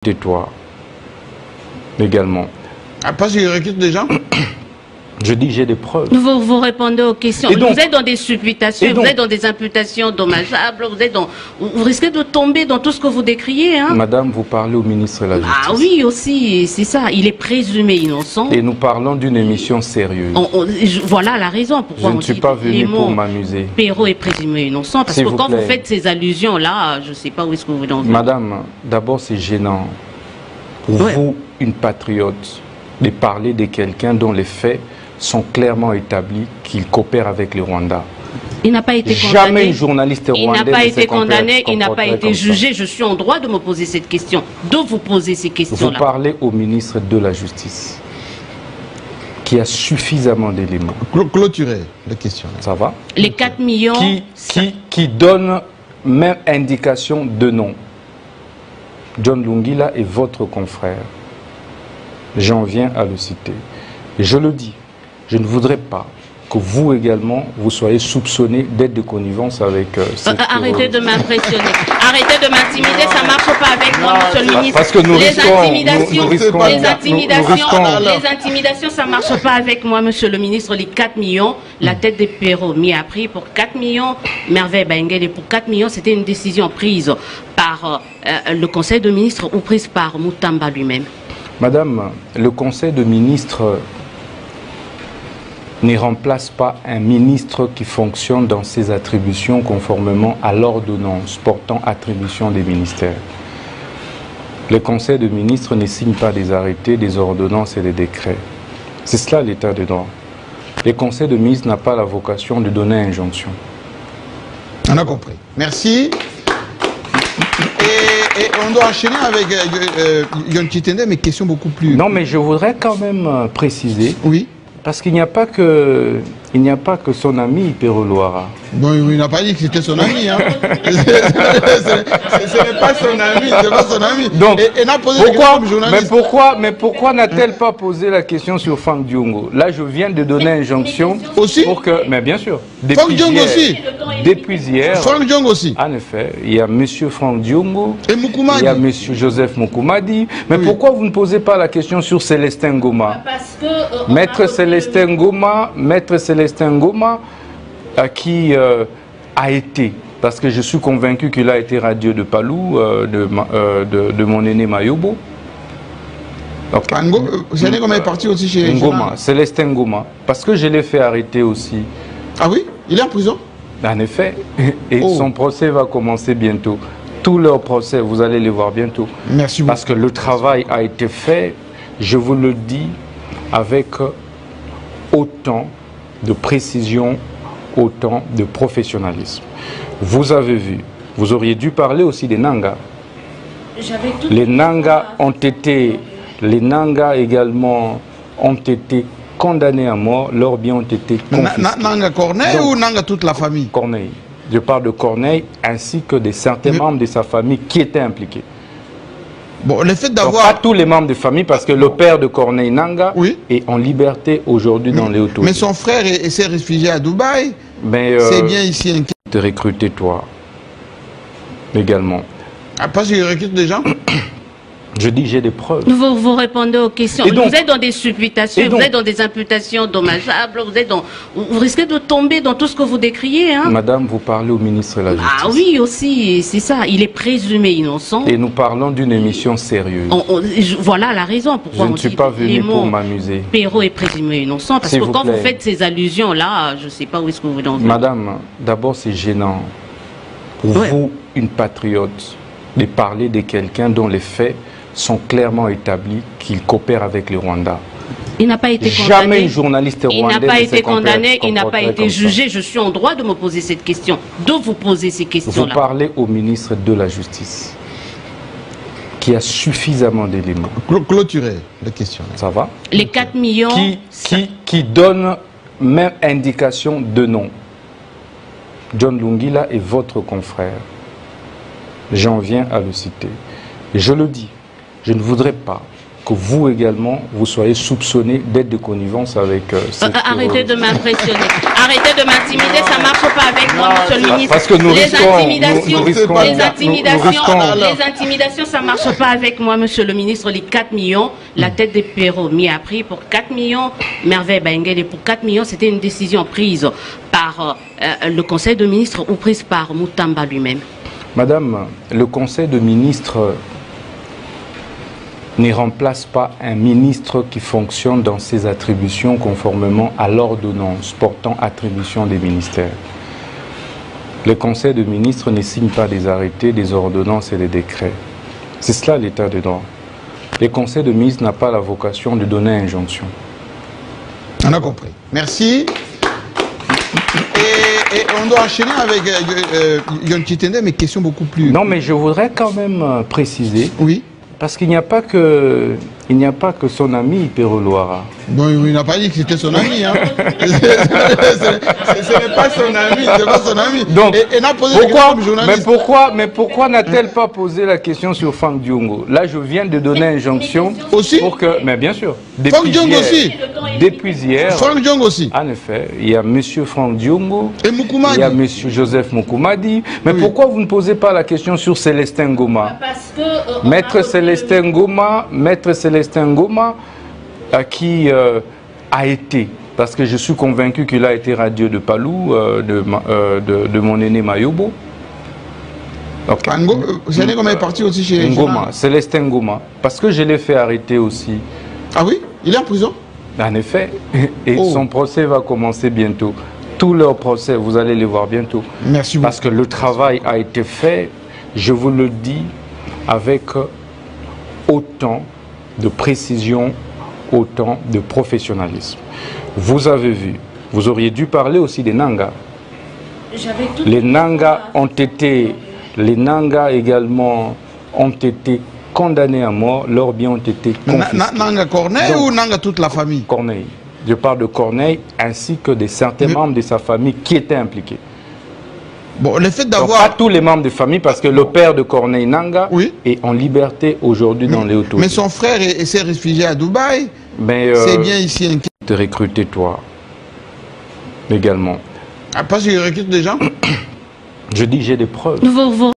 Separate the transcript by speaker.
Speaker 1: Tais-toi également.
Speaker 2: Ah, parce qu'il recrute des gens.
Speaker 1: Je dis j'ai des preuves.
Speaker 3: Vous répondez aux questions.
Speaker 1: Donc,
Speaker 3: vous êtes dans des supputations, vous êtes dans des imputations dommageables, vous risquez de tomber dans tout ce que vous décriez. Hein?
Speaker 1: Madame, vous parlez au ministre de la Justice.
Speaker 3: Ah oui, aussi, c'est ça. Il est présumé innocent.
Speaker 1: Et nous parlons d'une émission sérieuse.
Speaker 3: Voilà la raison pourquoi
Speaker 1: je ne suis pas venu pour m'amuser.
Speaker 3: Perrault est présumé innocent, parce que quand vous faites ces allusions-là, je ne sais pas où est-ce que vous voulez en venir.
Speaker 1: Madame, d'abord c'est gênant pour vous, une patriote, de parler de quelqu'un dont les faits sont clairement établis qu'il coopère avec le Rwanda.
Speaker 3: Il n'a pas été condamné.
Speaker 1: Jamais un journaliste rwandais.
Speaker 3: Il n'a pas été condamné, il n'a pas été jugé. Je suis en droit de me poser cette question. De vous poser ces questions-là.
Speaker 1: Vous parlez au ministre de la Justice, qui a suffisamment d'éléments.
Speaker 2: Clôturer la question.
Speaker 1: Ça va?
Speaker 3: Les 4 millions...
Speaker 1: Qui donne même indication de nom. John Lungila est votre confrère. J'en viens à le citer. Et je le dis, je ne voudrais pas que vous également, vous soyez soupçonnés d'être de connivence avec...
Speaker 3: arrêtez de m'impressionner. Arrêtez de m'intimider, ça ne marche pas avec moi, monsieur le ministre.
Speaker 1: Parce que nous
Speaker 3: les intimidations, ça ne marche pas avec moi, monsieur le ministre. Les 4 millions, la tête de Perrault m'y a pris pour 4 millions. Merveille Bengel, et pour 4 millions, c'était une décision prise par le Conseil de ministres ou prise par Moutamba lui-même.
Speaker 1: Madame, le Conseil de ministres ne remplace pas un ministre qui fonctionne dans ses attributions conformément à l'ordonnance portant attribution des ministères. Le Conseil de ministres ne signe pas des arrêtés, des ordonnances et des décrets. C'est cela l'état de droit. Le Conseil de ministres n'a pas la vocation de donner injonction.
Speaker 2: On a compris. Merci. Et on doit enchaîner avec Yon Chitende, mais question beaucoup plus...
Speaker 1: Non, mais je voudrais quand même préciser...
Speaker 2: Oui.
Speaker 1: Parce qu'il n'y a pas que son ami Perrault Loara.
Speaker 2: Bon, il n'a pas dit que c'était son ami. Hein. Ce n'est pas son ami, c'est pas son ami.
Speaker 1: Donc,
Speaker 2: et n'a posé la question comme journaliste.
Speaker 1: Mais pourquoi n'a-t-elle pas posé la question sur Franck Diongo? Là, je viens de donner injonction
Speaker 2: aussi
Speaker 1: pour que... Mais bien sûr.
Speaker 2: Franck Diongo aussi.
Speaker 1: Depuis hier.
Speaker 2: Franck Diongo aussi.
Speaker 1: En effet, il y a M. Franck Diongo.
Speaker 2: Et Moukoumadi.
Speaker 1: Il y a M. Joseph Moukoumadi. Mais pourquoi vous ne posez pas la question sur Célestin Goma?
Speaker 3: Parce que...
Speaker 1: Maître Célestin Goma, qui a été, parce que je suis convaincu qu'il a été radieux de Palou, de mon aîné Mayobo.
Speaker 2: Célestin Goma est parti aussi chez
Speaker 1: Ngoma, Célestin Goma, parce que je l'ai fait arrêter aussi.
Speaker 2: Ah oui? Il est en prison?
Speaker 1: En effet, et son procès va commencer bientôt. Tous leurs procès, vous allez les voir bientôt.
Speaker 2: Merci beaucoup.
Speaker 1: Parce que le travail a été fait, je vous le dis, avec autant de précision, autant de professionnalisme. Vous avez vu, vous auriez dû parler aussi des Nangas. Les Nangas également ont été condamnés à mort, leurs biens ont été confisqués.
Speaker 2: Nanga Corneille ou Nanga toute la famille? Corneille.
Speaker 1: Je parle de Corneille ainsi que de certains membres de sa famille qui étaient impliqués.
Speaker 2: Bon, le fait d'avoir...
Speaker 1: Pas tous les membres de famille, parce que le père de Corneille Nanga est en liberté aujourd'hui dans les autorités.
Speaker 2: Mais son frère s'est réfugié à Dubaï. C'est bien ici.
Speaker 1: De recruter toi également.
Speaker 2: Ah, parce qu'il recrute des gens.
Speaker 1: Je dis j'ai des preuves.
Speaker 3: Vous répondez aux questions.
Speaker 1: Donc,
Speaker 3: vous êtes dans des supputations, vous êtes dans des imputations dommageables, vous risquez de tomber dans tout ce que vous décriez. Hein?
Speaker 1: Madame, vous parlez au ministre de la Justice.
Speaker 3: Ah oui, aussi, c'est ça. Il est présumé innocent.
Speaker 1: Et nous parlons d'une émission sérieuse.
Speaker 3: Voilà la raison pourquoi
Speaker 1: je ne suis pas venu pour m'amuser.
Speaker 3: Perrault est présumé innocent, parce que quand vous faites ces allusions-là, je ne sais pas où est-ce que vous voulez en venir.
Speaker 1: Madame, d'abord c'est gênant pour vous, une patriote, de parler de quelqu'un dont les faits sont clairement établis qu'il coopère avec le Rwanda.
Speaker 3: Il n'a pas été condamné.
Speaker 1: Jamais un journaliste rwandais.
Speaker 3: Il n'a pas été condamné, il n'a pas été jugé. Je suis en droit de me poser cette question, de vous poser ces questions-là.
Speaker 1: Vous parlez au ministre de la Justice, qui a suffisamment d'éléments.
Speaker 2: Clôturer la question.
Speaker 1: Ça va?
Speaker 3: Les 4 millions...
Speaker 1: Qui donne même indication de nom. John Lungila est votre confrère. J'en viens à le citer. Et je le dis, je ne voudrais pas que vous également, vous soyez soupçonné d'être de connivence avec
Speaker 3: arrêtez de m'impressionner. Arrêtez de m'intimider, ça ne marche pas avec moi, monsieur le ministre.
Speaker 1: Parce que nous
Speaker 3: les
Speaker 1: intimidations,
Speaker 3: ça ne marche pas avec moi, monsieur le ministre. Les 4 millions, la tête des Perrault mis à prix pour 4 millions, Merveille Baingele pour 4 millions, c'était une décision prise par le Conseil de ministres ou prise par Moutamba lui-même.
Speaker 1: Madame, le Conseil de ministres ne remplace pas un ministre qui fonctionne dans ses attributions conformément à l'ordonnance portant attribution des ministères. Le Conseil de ministres ne signe pas des arrêtés, des ordonnances et des décrets. C'est cela l'état de droit. Le Conseil de ministres n'a pas la vocation de donner injonction.
Speaker 2: On a compris. Merci. Et on doit enchaîner avec Yon Chitende, mais question beaucoup plus...
Speaker 1: Non, mais je voudrais quand même préciser...
Speaker 2: Oui.
Speaker 1: Parce qu'il n'y a pas que son ami Perrault Loara.
Speaker 2: Bon, il n'a pas dit que c'était son ami. Hein. Ce n'est pas son ami, c'est pas son ami.
Speaker 1: Donc,
Speaker 2: et n'a posé
Speaker 1: mais pourquoi n'a-t-elle pas posé la question sur Franck Diongo? Là, je viens de donner injonction
Speaker 2: aussi
Speaker 1: pour que... Mais bien sûr.
Speaker 2: Franck Diongo aussi.
Speaker 1: Depuis hier.
Speaker 2: Franck Diongo aussi.
Speaker 1: En effet, il y a M. Franck Diongo.
Speaker 2: Et Moukoumadi.
Speaker 1: Il y a M. Joseph Moukoumadi. Mais oui. Pourquoi vous ne posez pas la question sur Célestin Ngoma?
Speaker 3: Parce que...
Speaker 1: Maître Célestin Ngoma, qui a été, parce que je suis convaincu qu'il a été radieux de Palou, de mon aîné Mayobo. Okay.
Speaker 2: Vous savez comment il est parti aussi chez
Speaker 1: Ngoma, Célestin Ngoma, parce que je l'ai fait arrêter aussi.
Speaker 2: Ah oui? Il est en prison?
Speaker 1: En effet, et son procès va commencer bientôt. Tous leurs procès, vous allez les voir bientôt.
Speaker 2: Merci beaucoup.
Speaker 1: Parce que le travail a été fait, je vous le dis, avec autant de précision, autant de professionnalisme. Vous avez vu, vous auriez dû parler aussi des Nangas. Les Nangas également ont été condamnés à mort, leurs biens ont été confisqués.
Speaker 2: Nanga Corneille ou Nanga toute la famille?
Speaker 1: Corneille. Je parle de Corneille ainsi que de certains membres de sa famille qui étaient impliqués.
Speaker 2: Bon, le fait d'avoir...
Speaker 1: Pas tous les membres de famille, parce que le père de Corneille Nanga est en liberté aujourd'hui dans les autorités.
Speaker 2: Mais son frère s'est réfugié à Dubaï. C'est bien ici.
Speaker 1: De recruter toi également.
Speaker 2: Ah, parce qu'il recrute des gens?
Speaker 1: Je dis j'ai des preuves.